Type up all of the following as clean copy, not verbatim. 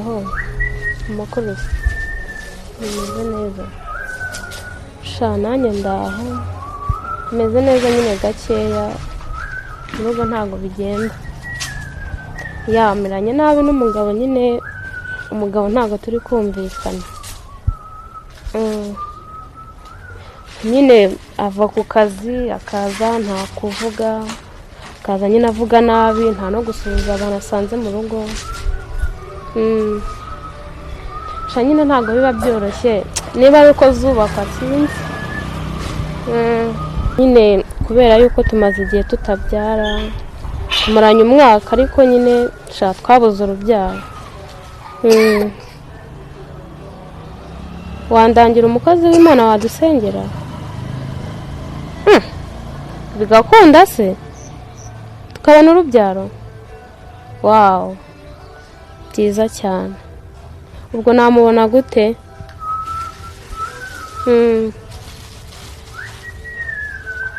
muraho amakuru bimeze neza sha nanjye ndaho meze neza nyine gakeya n'ubwo ntago bigenda yamiranye nabi n'umugabo nyine umugabo ntago turi kumvikana nyine ava ku kazi akaza nta kuvuga akaza nyine avuga nabi nta no gusubiza abantu asanze mu rugo sha nyine ntago biba byoroshye niba ariko zubakwa sinzi nyine kubera yuko tumaze igihe tutabyara tumaranye umwaka ariko nyine sha twabuze urubyaro wandangira umukozi w'Imana wadusengera bigakunda se tukabona urubyaro wow byiza cyane ubwo namubona gute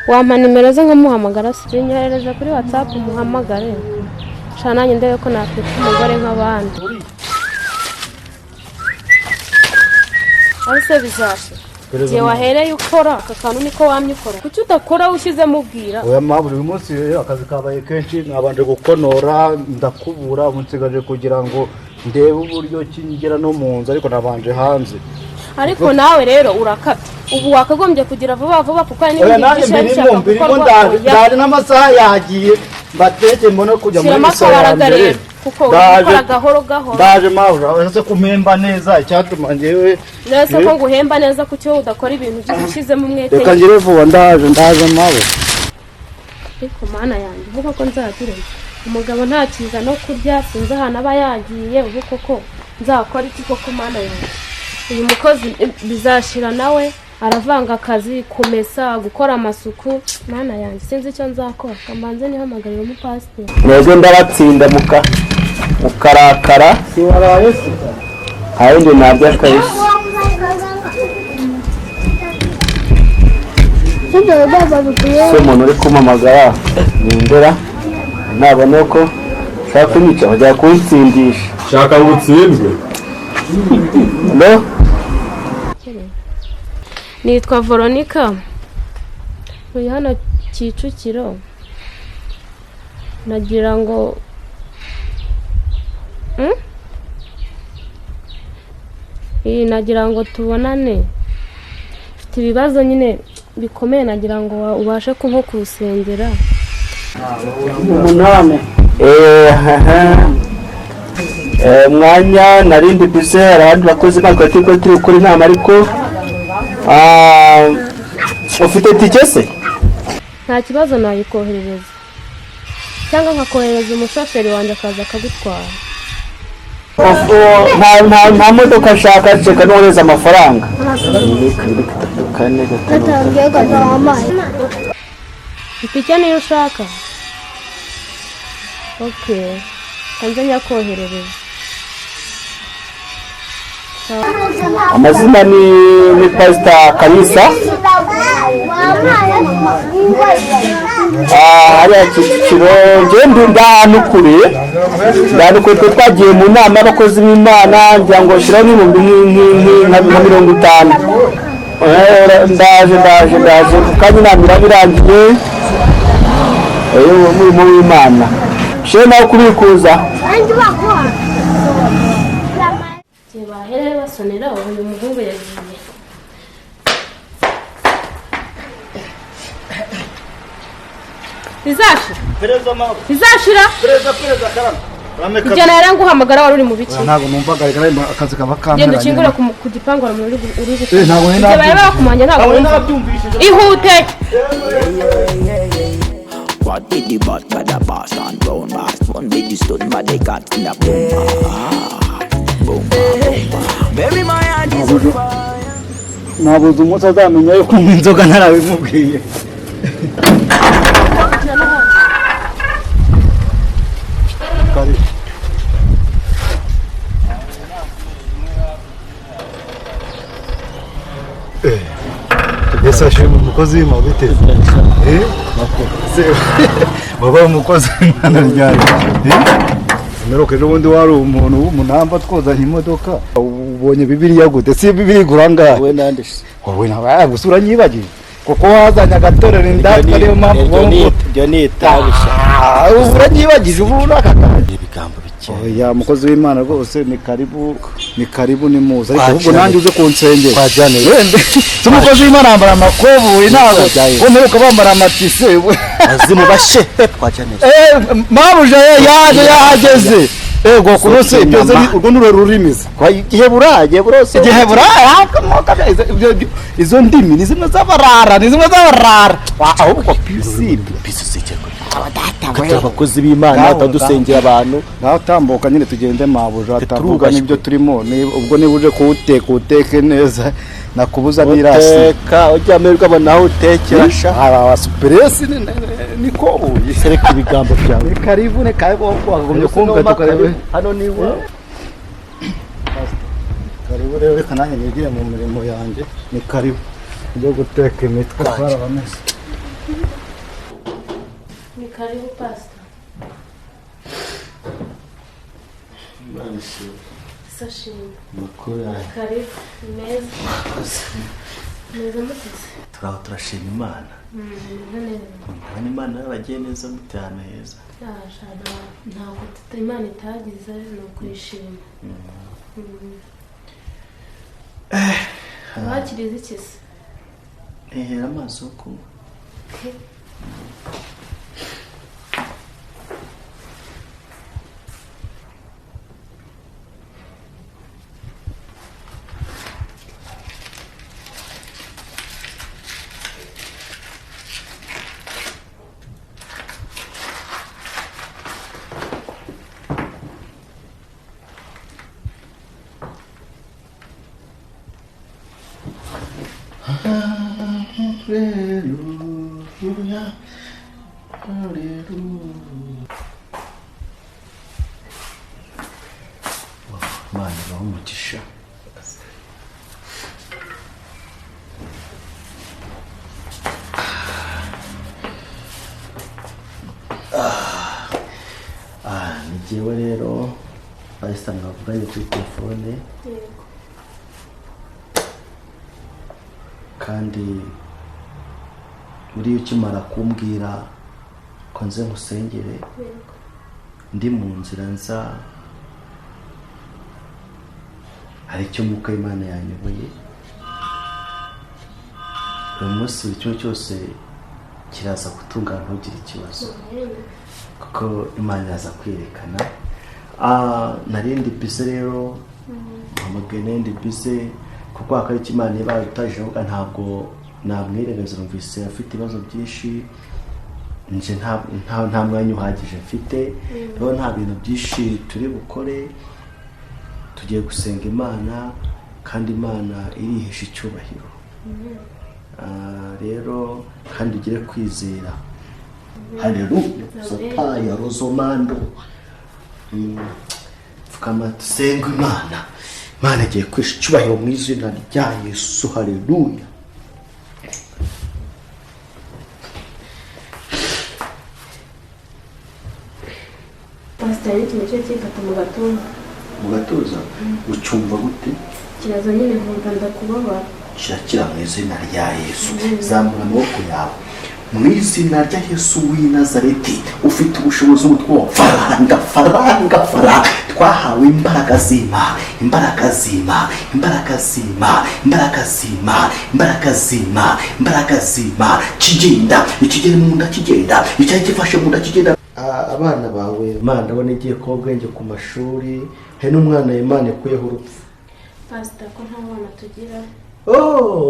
wampa nimero ze nkamuhamagara sinyohereza kuri WhatsApp muhamagare sha nanjye ndebe ko nakwita umugore nk'abandi ariko bizashe je wahereye ukora aka kantu niko wamye ukora kuki udakora ushyizemo ubwira oya maburi uyu munsi akazi kabaye kenshi nabanje gukonora ndakubura umunsigaje kugira ngo ndebe uburyo kingera no mu nzu ariko nabanje hanze ariko nawe rero urakata ubu wakagombye kugira vuba vuba kuko ari n'ibindi ndari n'amasaha yagiye mbateke mbona kujya muri sare kuko ukora gahoro gahoro ndaje mabura urase kumemba neza icyatuma ngewe nese ko nguhemba neza kuki wowe udakora ibintu by'ushizemo umwete reka ngire vuba ndaje mabura ariko mana yanjye vuga ko nzagire umugabo ntakiza no kurya sinzi ahantu aba yagiye ubu koko nzakora iki koko mana yanjye uyu mukozi bizashira nawe aravanga akazi kumesa gukora amasuku mana yanjye sinzi icyo nzakora kambanze nihamagarira umupasiteri mwebwe ndabatsinda mukarakara siwaraye se ahandi nabyo kabisa se umuntu uri kumamagara nindera nabone ko shaka kunyica bajya kuntsindisha shaka gutsindwe no nitwa Veronica uri hano Kicukiro nagira ngo nagira ngo tubonane mfite ibibazo nyine bikomeye nagira ngo ubashe nko kusengera umunane mwanya narindi bise arandi bakozi bakora turi kuri inama ariko ufite tike se nta kibazo nayikoherereza cyangwa nkakohereza umushoferi wanjye akaza akagutwara nta modoka ashaka ceka nohereza amafaranga itike niyo ushaka okay kanze nyakoherereza amazina ni Pastor Kalisa hariya Kicukiro ngende ndanukure twagiye mu nama y'abakozi b'Imana ngira ngo shiraho n'ibihumbi nka 50 ndaje kandi namira birangiye umurimo w'Imana shema nawe kubikuza baherere basonera uyu muhungu yagiye izashira karama kujyana yaranguhamagara wari uri mu biki ntago numvaga akazi kaba kamera genda ukingura ku gipangu uri ntago nina bakumanya ntago ihute What did the butt by the boss and brown bass? One did the stone by the cat in the boom. Baby, my hand is on fire. nabuze umunsi azamenya yuko inzoga ntarabimubwiye Essa chama umukozi w'imabite baba umukozi w'Imana ryari Meruka ejo bundi wari umuntu w'umunamba twozanye imodoka ubonye Bibiliya gute si Bibiliya iguranga wowe nandishe wowe nawe gusura nyibagije kuko wazanye agatorero indatwa niyo mpamvu byo ni itabisha uranyibagije ubu nakakaje ibigambo bike oya mukozi w'Imana rwose ni karibu ni muza ariko ahubwo nanjye uze kunsengera twajyane wende si umukozi w'Imana yambara amakoboyi ntabwo umeruka bambara amatise azimu bashe twajyane mabuja yaje yahageze ego kunose ibyo urwo nuro rurimiza kwa igiheburaye burose igiheburaye izo ndimi ni zimwe z'abarara ahubwo pisi abakozi b'Imana batadusengera abantu naho tambuka nyine tugende mabuja atavuga nibyo turimo ubwo niba uje kuwuteke neza nakubuza n'irasi uteka ujya amerwa abona aho utekerasha aba superesi nikobuye sereka ibigambo byawe ni karibu ne kaibo wagumye kumva tukarebe hano ni we karibu rero reka nanjye nigire mu mirimo yanjye ni karibu byo guteka imitwe barabameze ni karibu pastor sashimi karibu neza mutse turashima Imana neza Imana yabagiye neza mutana heza ntabwo Imana itagize no kwishima bakirize iki se amazi yo kunywa Hallelujah, hallelujah. Mana bamugisha. Nijewe rero bahise mwavuganye kuri telefone. Kandi uriyo ukimara kumbwira ko nze nkusengere ndi mu nzira nza hari icyo Mwuka w'Imana yanyoboye uyu munsi buri kimwe cyose kiraza gutungana ntugire ikibazo kuko Imana yaza kwerekana narindi bize rero mpamagaye narindi bize kuko akari Imana iba utaje avuga ntabwo namwirengaza numvise afite ibibazo byinshi nje nta mwanya uhagije mfite rero nta bintu byinshi turi bukore tugiye gusenga Imana kandi Imana irihisha icyubahiro rero kandi ugire kwizera haleluya sataya rozomando fukama tusenga Imana agiye kwisha icyubahiro mu izina rya Yesu haleluya pastor ikintu cyo cyifata mu gatuza ucyumva gute kiraza nyine nkumva ndakubabara kirakira mu izina rya Yesu zamura amaboko yawe mu izina rya Yesu w'i Nazareti ufite ubushobozi bwo faranga twahawe imbaraga zima kigenda ikigere mu nda kigenda icyayi gifashe mu nda kigenda abana bawe Imana abone igiye ko ubwenge ku mashuri he n'umwana Imana ikuyeho urupfu pastor ko nta bana tugira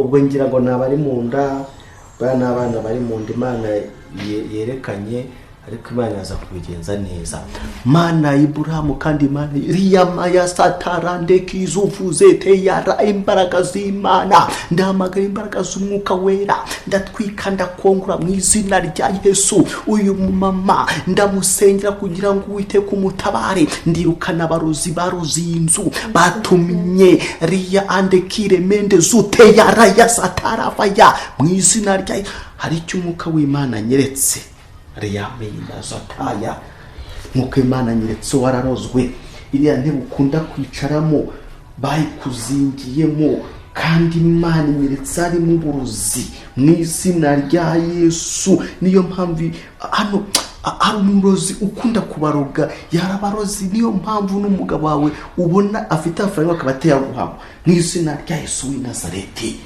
ubwo ngira ngo nabari mu nda bana abana bari mu nda Imana yerekanye ariko Imana yaza kubigenza neza Mana Ibrahimu kandi Imana Riyama ya satarande kizuvuze te yara imbaraga z'Imana ndamagara imbaraga z'Umwuka wera ndatwika ndakongura mu izina rya Yesu uyu mama ndamusengera kugira ngo Uwiteka umutabare ndirukana abarozi inzu batumye riya andekire mende zute yara ya satarafaya mu izina rya hari icyo Umwuka w'Imana nyeretse Riyamina zataya nk'uko Imana nyeretse wararozwe iriya ntebe ukunda kwicaramo bayikuzingiyemo kandi Imana nyeretse harimo uburozi mu izina rya Yesu. Niyo mpamvu hano ari umurozi ukunda kubaroga yarabarozi, niyo mpamvu n'umugabo wawe ubona afite amafaranga akaba atayaguhamo mu izina rya Yesu w'i Nazareti.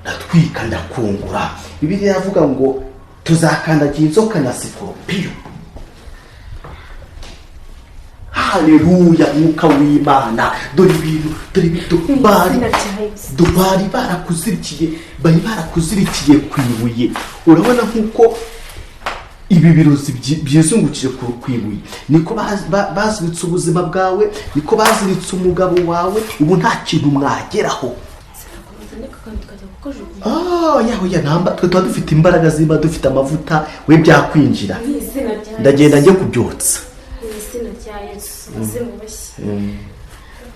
Ndatwika ndakungura. Bibiliya yavuga ngo tuzakandagira inzoka na sikorupiyo. Haleluya, mwuka w'Imana. Dore ibintu bari barakuzirikiye ku ibuye. Urabona nk'uko ibi birozi byizungukije ku ibuye, niko baziritse ubuzima bwawe, niko baziritse umugabo wawe. Ubu nta kintu mwageraho. Yawe namba twe tuba dufite imbaraga zimba, dufite amavuta, we byakwinjira. Ndagenda njye kubyotsa.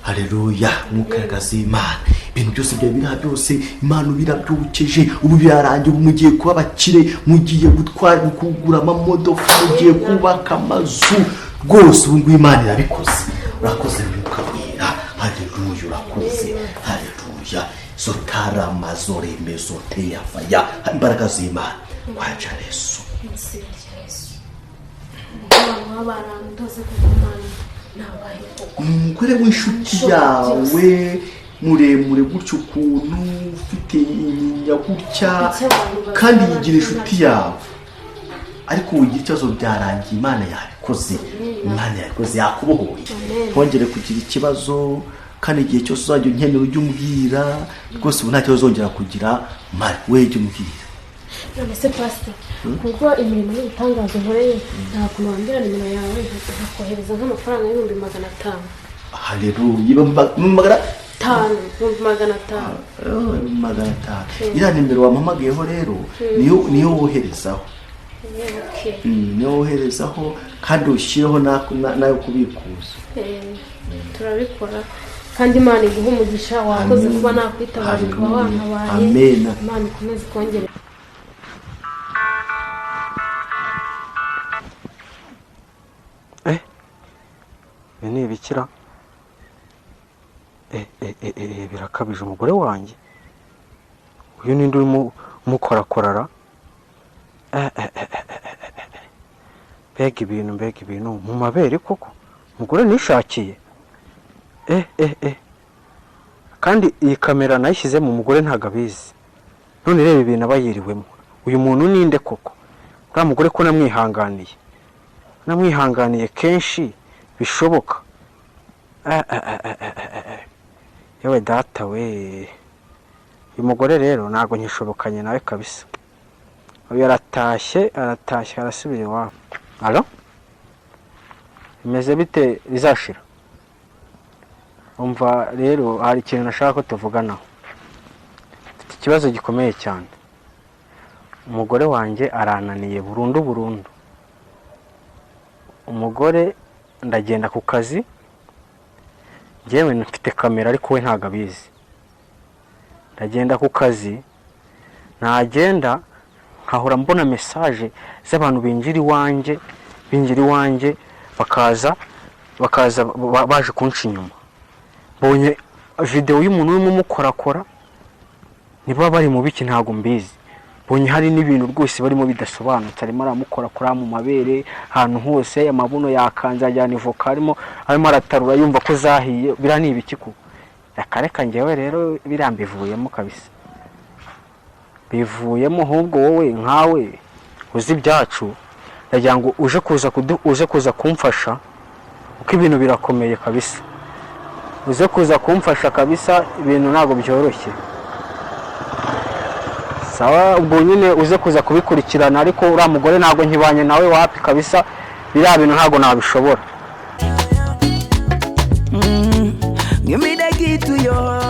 Haleluya, mwuka Imana. Ibintu byose bya biriya byose Imana birabyukeje. Ubu birarangiye, ubu mugiye kuba abakire, mugiye kugura amamodoka, mugiye kubaka amazu rwose. Ubu Imana irabikoze. Urakoze mwuka wera. Haleluya, urakoze. Haleluya. Zotara mazore mezote ya faya. Imbaraga z'Imana waje Yesu. Umugore w'inshuti yawe muremure gutyo ukuntu, ufite inyinya gutya kandi yigira inshuti yawe, ariko wigira ikibazo byarangiye. Imana yabikoze. Imana yabikoze, yakubohoye. Twongere kugira ikibazo kandi igihe cyose uzajya unkenera ujye umbwira rwose. Ubu nta kibazo uzongera kugira, mari we jya umbwira. None se pastor, kuko imirimo n'ibitangazo nkoreye nta kuntu wambwira nimero yawe nkakohereza nk'amafaranga y'ibihumbi 500. Haleluya, magana 500. 500. Iriya nimero wampamagayeho rero niyo woherezaho. Niyo woherezaho kandi ushyireho nayo kubikuza. Turabikora kandi Imana iguha umugisha. Wakoze kuba nakwitabaje kuba wantabaye. Amen. Imana ikomeze kongera. Ni ibikira. Birakabije umugore wanjye. Uyu ninde urimo mukorakorara? Mbega ibintu mu mabere koko. Umugore nishakiye. Kandi iyi kamera nayishyize mu mugore ntago abizi. None reba ibintu abayiriwemo. Uyu muntu ninde koko? Uriya mugore ko namwihanganiye kenshi bishoboka. Yewe data we. Uyu mugore rero ntago nkishobokanye nawe kabisa. Uyu aratashye arasubira iwabo. Alo? Imeze bite bizashira? Umva rero hari ikintu nashaka ko tuvuganaho. Mfite ikibazo gikomeye cyane. Umugore wanjye arananiye burundu. Umugore ndagenda ku kazi, njyewe mfite kamera ariko we ntago abizi. Ndagenda ku kazi, nagenda nkahora mbona message z'abantu binjira iwanjye bakaza baje kunca inyuma. Mbonye video y'umuntu urimo mukorakora, niba bari mu biki ntago mbizi. Mbonye hari n'ibintu rwose barimo bidasobanutse, arimo aramukorakora mu mabere ahantu hose, amabuno yakanze ajyana ivoka, arimo aratarura yumva ko zahiye. Bira ni ibiki ko yakareka njyewe rero birambivuyemo kabisa. Bivuyemo ahubwo wowe nkawe uzi byacu, ndagira ngo uje kuza kumfasha uko ibintu birakomeye kabisa. Uze kuza kumfasha kabisa, ibintu ntago byoroshye. Sawa, ubwo nyine uze kuza kubikurikirana, ariko uriya mugore ntago nkibanye nawe wapi kabisa. Biriya bintu ntago nabishobora. Give me the key to your